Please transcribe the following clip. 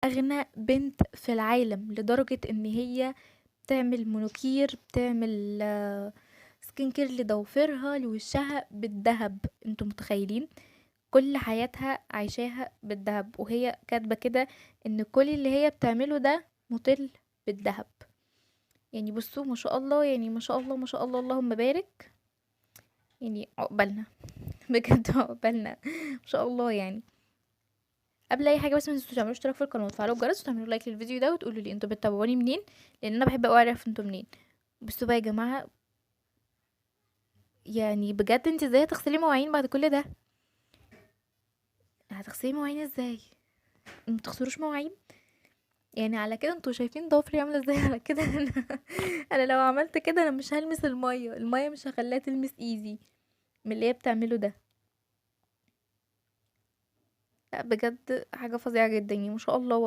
اغنى بنت في العالم، لدرجة ان هي بتعمل مونوكير، بتعمل سكين كير لضوافرها لوشها بالذهب. انتوا متخيلين؟ كل حياتها عايشاها بالذهب، وهي كاتبة كده ان كل اللي هي بتعمله ده مطل بالذهب. يعني بصوا ما شاء الله، يعني ما شاء الله ما شاء الله، اللهم بارك. يعني عقبالنا بجد عقبالنا ما شاء الله يعني. قبل اي حاجه بس ما تنسوش تعملوا اشتراك في القناه وتفعلوا الجرس وتعملوا لايك للفيديو ده وتقولوا لي انتوا بتتابعوني منين، لان انا بحب اوي اعرف انتوا منين. بصوا بقى يا جماعه، يعني بجد انت ازاي هتغسلي مواعين بعد كل ده؟ هتغسلي مواعين ازاي؟ ما بتغسلوش مواعين؟ يعني على كده انتوا شايفين ضفري عامله ازاي؟ على كده انا لو عملت كده انا مش هلمس الميه مش هخليها تلمس ايدي من اللي هي بتعمله ده. لا بجد حاجه فظيعه جدا، يعني ما شاء الله والله.